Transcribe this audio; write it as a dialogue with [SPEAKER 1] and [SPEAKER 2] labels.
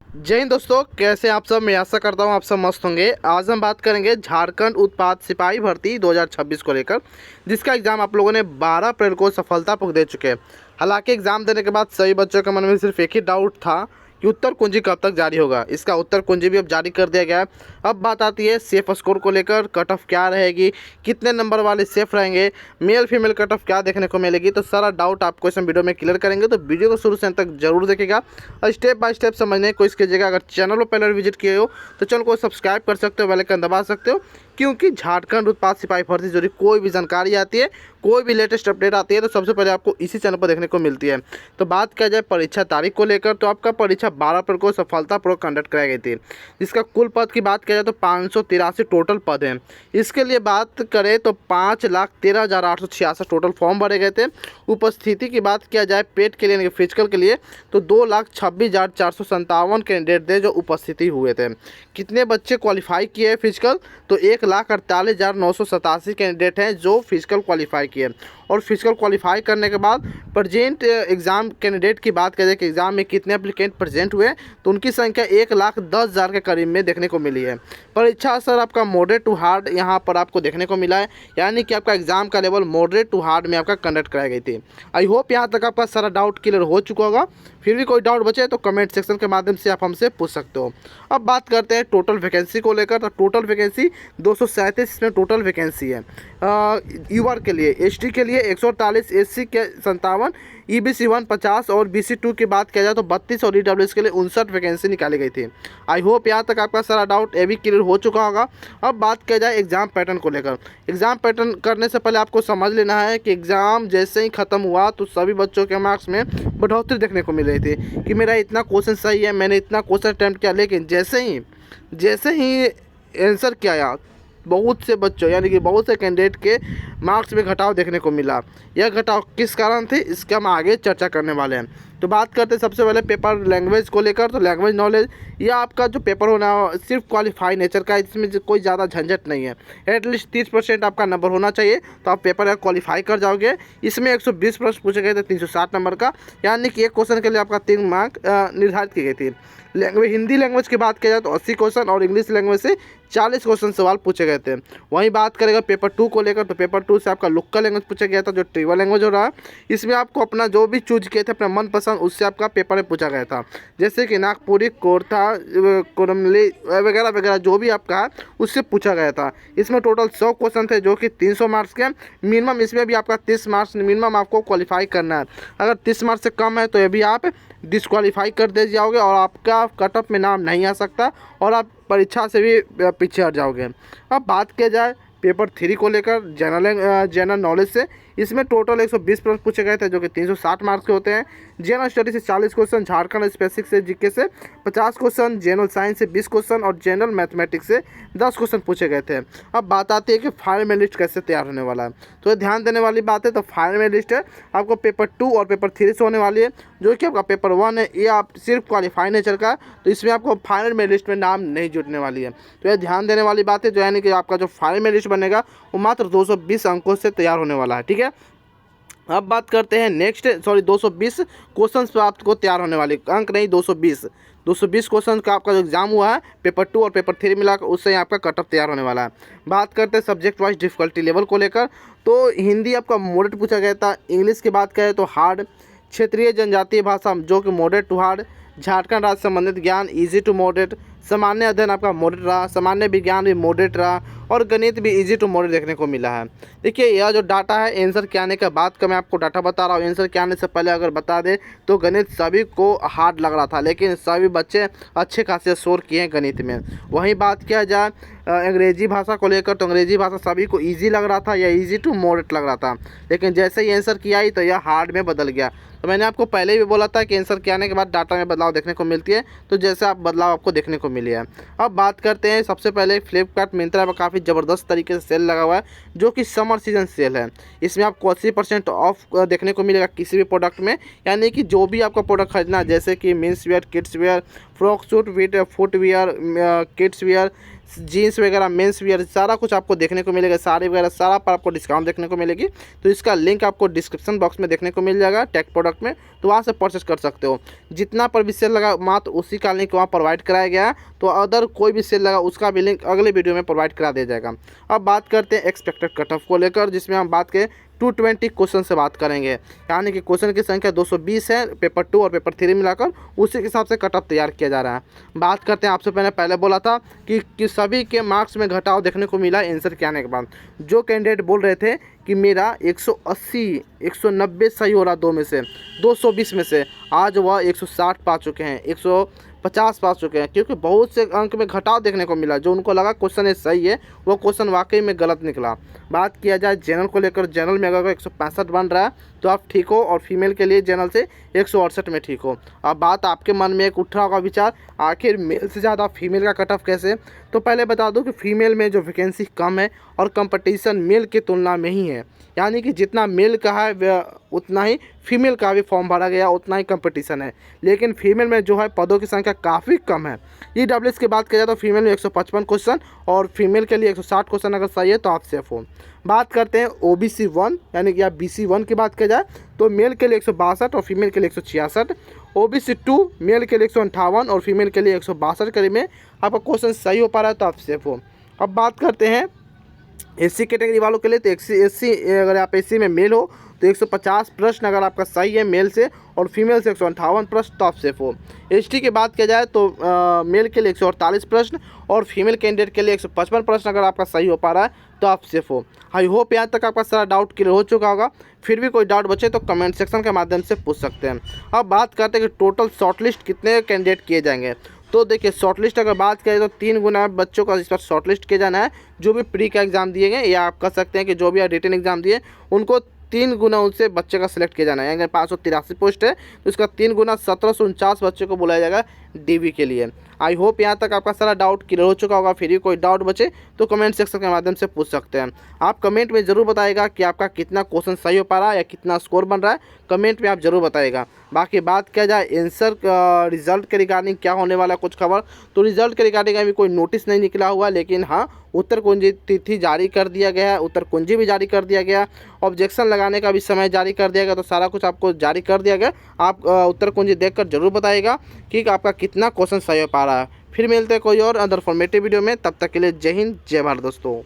[SPEAKER 1] जय हिंद दोस्तों, कैसे हैं आप सब। मैं आशा करता हूं आप सब मस्त होंगे। आज हम बात करेंगे झारखंड उत्पाद सिपाही भर्ती 2026 को लेकर, जिसका एग्ज़ाम आप लोगों ने 12 अप्रैल को सफलतापूर्वक दे चुके हैं। हालांकि एग्ज़ाम देने के बाद सभी बच्चों के मन में सिर्फ एक ही डाउट था कि उत्तर कुंजी कब तक जारी होगा। इसका उत्तर कुंजी भी अब जारी कर दिया गया है। अब बात आती है सेफ स्कोर को लेकर, कट ऑफ क्या रहेगी, कितने नंबर वाले सेफ रहेंगे, मेल फीमेल कट ऑफ क्या देखने को मिलेगी, तो सारा डाउट आपको इस वीडियो में क्लियर करेंगे। तो वीडियो को शुरू से अंत तक जरूर देखेगा और स्टेप बाय स्टेप समझने की कोशिश कीजिएगा। अगर चैनल पर पहले विजिट किए हो तो चैनल को सब्सक्राइब कर सकते हो, बेल आइकन दबा सकते हो, क्योंकि झारखंड उत्पाद सिपाही भर्ती से जुड़ी कोई भी जानकारी आती है, कोई भी लेटेस्ट अपडेट आती है तो सबसे पहले आपको इसी चैनल पर देखने को मिलती है। तो बात किया जाए परीक्षा तारीख को लेकर, तो आपका परीक्षा 12 अप्रैल को सफलतापूर्वक कंडक्ट कराई गई थी। इसका कुल पद की बात किया जाए तो 583 टोटल पद हैं। इसके लिए बात करें तो 5,13,866 टोटल फॉर्म भरे गए थे। उपस्थिति की बात किया जाए पेट के लिए यानी कि फिजिकल के लिए, तो 2,26,457 कैंडिडेट थे जो उपस्थिति हुए थे। कितने बच्चे क्वालिफाई किए फिजिकल, तो 1,48,987 कैंडिडेट हैं जो फिजिकल क्वालिफाई किए। और फिजिकल क्वालिफाई करने के बाद प्रेजेंट एग्ज़ाम कैंडिडेट की बात करें कि एग्ज़ाम में कितने एप्लीकेंट प्रेजेंट हुए, तो उनकी संख्या 1,10,000 के करीब में देखने को मिली है। परीक्षा असर आपका मॉडरेट टू हार्ड यहाँ पर आपको देखने को मिला है, यानी कि आपका एग्ज़ाम का लेवल मॉडरेट टू हार्ड में आपका कंडक्ट कराई गई थी। आई होप यहाँ तक आपका सारा डाउट क्लियर हो चुका होगा। फिर भी कोई डाउट बचे तो कमेंट सेक्शन के माध्यम से आप हमसे पूछ सकते हो। अब बात करते हैं टोटल वैकेंसी को लेकर, तो टोटल वैकेंसी 237 इसमें टोटल वैकेंसी है। यूआर के लिए, एसटी के लिए 148, एससी के 57, ईबीसी 150 और बीसी 2 की बात किया जाए तो 32 और ईडब्ल्यूएस के लिए 59 वैकेंसी निकाली गई थी। आई होप यहाँ तक आपका सारा डाउट ये भी क्लियर हो चुका होगा। अब बात किया जाए एग्ज़ाम पैटर्न को लेकर। एग्ज़ाम पैटर्न करने से पहले आपको समझ लेना है कि एग्ज़ाम जैसे ही ख़त्म हुआ तो सभी बच्चों के मार्क्स में बढ़ोतरी देखने को मिल रही थी कि मेरा इतना क्वेश्चन सही है, मैंने इतना क्वेश्चन अटैम्प्ट किया। लेकिन जैसे ही आंसर किया आया, बहुत से बच्चों यानी कि बहुत से कैंडिडेट के मार्क्स में घटाव देखने को मिला। यह घटाव किस कारण थे, इसका हम आगे चर्चा करने वाले हैं। तो बात करते हैं सबसे पहले पेपर लैंग्वेज को लेकर। तो लैंग्वेज नॉलेज, यह आपका जो पेपर होना सिर्फ क्वालिफाई नेचर का है, इसमें कोई ज़्यादा झंझट नहीं है। एटलीस्ट 30% आपका नंबर होना चाहिए तो आप पेपर क्वालिफाई कर जाओगे। इसमें 120 प्रश्न पूछे गए थे 360 नंबर का, यानी कि एक क्वेश्चन के लिए आपका 3 मार्क निर्धारित की गई थी। लैंग्वेज, हिंदी लैंग्वेज की बात किया जाए तो 80 क्वेश्चन और इंग्लिश लैंग्वेज से 40 क्वेश्चन सवाल पूछे गए थे। वहीं बात करेगा पेपर 2 को लेकर, तो पेपर 2 से आपका लोकल लैंग्वेज पूछा गया था जो ट्राइबल लैंग्वेज हो रहा है। इसमें आपको अपना जो भी चूज किए थे अपना मनपसंद, उससे आपका पेपर में पूछा गया था, जैसे कि नागपुरी, कोरथा, कोरमली वगैरह वगैरह जो भी आपका है उससे पूछा गया था। इसमें टोटल 100 क्वेश्चन थे जो कि 300 मार्क्स के। मिनिमम इसमें भी आपका 30 मार्क्स मिनिमम आपको क्वालिफाई करना है। अगर 30 मार्क्स से कम है तो ये भी आप डिस्क्वालीफाई कर दे जाओगे और आपका कट ऑफ में नाम नहीं आ सकता और आप परीक्षा से भी पीछे हट जाओगे। अब बात किया जाए पेपर 3 को लेकर, जनरल नॉलेज से, इसमें टोटल 120 प्रश्न पूछे गए थे जो कि 360 मार्क्स के होते हैं। जनरल स्टडी से 40 क्वेश्चन, झारखंड स्पेसिफिक से जीके से 50 क्वेश्चन, जनरल साइंस से 20 क्वेश्चन और जनरल मैथमेटिक्स से 10 क्वेश्चन पूछे गए थे। अब बात आती है कि फाइनल में लिस्ट कैसे तैयार होने वाला है, तो ध्यान देने वाली बात है। तो फाइनल में लिस्ट है आपको पेपर 2 और पेपर 3 से होने वाली है। जो कि आपका पेपर 1 है ये आप सिर्फ क्वालिफाई नेचर का, तो इसमें आपको फाइनल में लिस्ट में नाम नहीं जुटने वाली है। तो यह ध्यान देने वाली बात है, जो यानी कि आपका जो फाइनल में लिस्ट बनेगा वो मात्र 220 अंकों से तैयार होने वाला है। ठीक है, अब बात करते हैं 220 क्वेश्चन पर आपको तैयार होने वाले, अंक नहीं 220 क्वेश्चन का आपका जो एग्जाम हुआ है पेपर 2 और पेपर 3 मिलाकर, उससे आपका कट ऑफ तैयार होने वाला है। बात करते हैं सब्जेक्ट वाइज डिफिकल्टी लेवल को लेकर, तो हिंदी आपका मॉडरेट पूछा गया था। इंग्लिश की बात करें तो हार्ड, क्षेत्रीय जनजातीय भाषा जो कि मॉडरेट टू हार्ड, झारखंड राज्य संबंधित ज्ञान इजी टू मॉडरेट, सामान्य अध्ययन आपका मॉडरेट रहा, सामान्य विज्ञान भी मॉडरेट रहा और गणित भी इजी टू मॉडरेट देखने को मिला है। देखिए यह जो डाटा है आंसर के आने के बाद का मैं आपको डाटा बता रहा हूँ। आंसर के आने से पहले अगर बता दें तो गणित सभी को हार्ड लग रहा था, लेकिन सभी बच्चे अच्छे खासे स्कोर किए हैं गणित में। वहीं बात किया जाए अंग्रेजी भाषा को लेकर, तो अंग्रेजी भाषा सभी को ईजी लग रहा था या ईजी टू मॉडरेट लग रहा था, लेकिन जैसे ही आंसर किया ही तो यह हार्ड में बदल गया। तो मैंने आपको पहले भी बोला था कि आंसर के आने के बाद डाटा में बदलाव देखने को मिलती है, तो जैसे आप बदलाव आपको देखने को मिली है। अब बात करते हैं सबसे पहले फ्लिपकार्ट मिंत्रा पर काफ़ी ज़बरदस्त तरीके से सेल लगा हुआ है जो कि समर सीजन सेल है। इसमें आपको 80% ऑफ देखने को मिलेगा किसी भी प्रोडक्ट में, यानी कि जो भी आपका प्रोडक्ट खरीदना, जैसे कि men's wear, kids wear, frock suit, footwear, kids wear, jeans वगैरह, मेंस वियर, सारा कुछ आपको देखने को मिलेगा। साड़ी वगैरह सारा पर आपको डिस्काउंट देखने को मिलेगी। तो इसका लिंक आपको डिस्क्रिप्शन बॉक्स में देखने को मिल जाएगा टेक प्रोडक्ट में, तो वहाँ से परचेस कर सकते हो। जितना पर भी सेल लगा मात्र उसी का लिंक वहाँ प्रोवाइड कराया गया है। तो अदर कोई भी सेल लगा उसका भी लिंक अगले वीडियो में प्रोवाइड करा दिया जाएगा। अब बात करते हैं एक्सपेक्टेड कट ऑफ को लेकर, जिसमें हम बात करें 220 क्वेश्चन से बात करेंगे, यानी कि क्वेश्चन की संख्या 220 है पेपर 2 और पेपर 3 मिलाकर, उसी के हिसाब से कट ऑफ तैयार किया जा रहा है। बात करते हैं, आपसे पहले बोला था कि सभी के मार्क्स में घटाव देखने को मिला आंसर के आने के बाद। जो कैंडिडेट बोल रहे थे कि मेरा 180 190 सही हो रहा 2 में से 220 में से, आज वह 160 पा चुके हैं, 150 पा चुके हैं, क्योंकि बहुत से अंक में घटाव देखने को मिला। जो उनको लगा क्वेश्चन ये सही है, वो क्वेश्चन वाकई में गलत निकला। बात किया जाए जनरल को लेकर, जनरल में अगर 165 बन रहा है तो आप ठीक हो, और फीमेल के लिए जनरल से 168 में ठीक हो। अब बात आपके मन में एक उठ रहा होगा विचार, आखिर मेल से ज़्यादा फीमेल का कट ऑफ कैसे? तो पहले बता दूं कि फीमेल में जो वैकेंसी कम है और कंपटीशन मेल की तुलना में ही है, यानी कि जितना मेल का है उतना ही फीमेल का भी फॉर्म भरा गया, उतना ही कंपटीशन है। लेकिन फीमेल में जो है पदों की संख्या काफ़ी कम है। EWS की बात किया जाए तो फीमेल में 155 क्वेश्चन और फीमेल के लिए 160 क्वेश्चन अगर सही है तो आप सेफ हो। बात करते हैं OBC 1 यानी कि आप BC 1 की बात किया जाए तो मेल के लिए 162 और फीमेल के लिए 166, OBC 2 मेल के लिए 158 और फीमेल के लिए 162 करीब में आपका क्वेश्चन सही हो पा रहा है तो आप सेफ हो। अब बात करते हैं SC कैटेगरी वालों के लिए, तो SC अगर आप SC में मेल हो तो 150 प्रश्न अगर आपका सही है मेल से, और फीमेल से 158 प्रश्न तो आप सेफ हो। ST की बात किया जाए तो मेल के लिए 148 प्रश्न और फीमेल कैंडिडेट के लिए 155 प्रश्न अगर आपका सही हो पा रहा है तो आप सेफ हो। आई होप यहाँ तक आपका सारा डाउट क्लियर हो चुका होगा। फिर भी कोई डाउट बचे तो कमेंट सेक्शन के माध्यम से पूछ सकते हैं। अब बात करते हैं कि टोटल शॉर्टलिस्ट कितने कैंडिडेट किए जाएंगे। तो देखिए, शॉर्टलिस्ट अगर बात करें तो 3 गुना बच्चों का इस पर शॉर्टलिस्ट किया जाना है। जो भी प्री का एग्ज़ाम दिए गए, या आप कह सकते हैं कि जो भी रिटन एग्ज़ाम दिए उनको 3 गुना उनसे बच्चे का सिलेक्ट किया जाना है। अगर 583 पोस्ट है तो इसका 3 गुना 1749 बच्चों को बुलाया जाएगा DV के लिए। आई होप यहाँ तक आपका सारा डाउट क्लियर हो चुका होगा। फिर भी कोई डाउट बचे तो कमेंट सेक्शन के माध्यम से पूछ सकते हैं। आप कमेंट में ज़रूर बताइएगा कि आपका कितना क्वेश्चन सही हो पा रहा है या कितना स्कोर बन रहा है, कमेंट में आप ज़रूर बताइएगा। बाकी बात किया जाए आंसर रिजल्ट के रिगार्डिंग क्या होने वाला कुछ खबर, तो रिजल्ट के रिगार्डिंग अभी कोई नोटिस नहीं निकला हुआ, लेकिन हाँ उत्तर कुंजी तिथि जारी कर दिया गया है, उत्तर कुंजी भी जारी कर दिया गया, ऑब्जेक्शन लगाने का भी समय जारी कर दिया गया। तो सारा कुछ आपको जारी कर दिया गया। आप उत्तर कुंजी देखकर जरूर बताइएगा कि आपका कितना क्वेश्चन सही हो पा रहा है। फिर मिलते हैं कोई और अदर फॉर्मेटिव वीडियो में, तब तक के लिए जय हिंद जय भारत दोस्तों।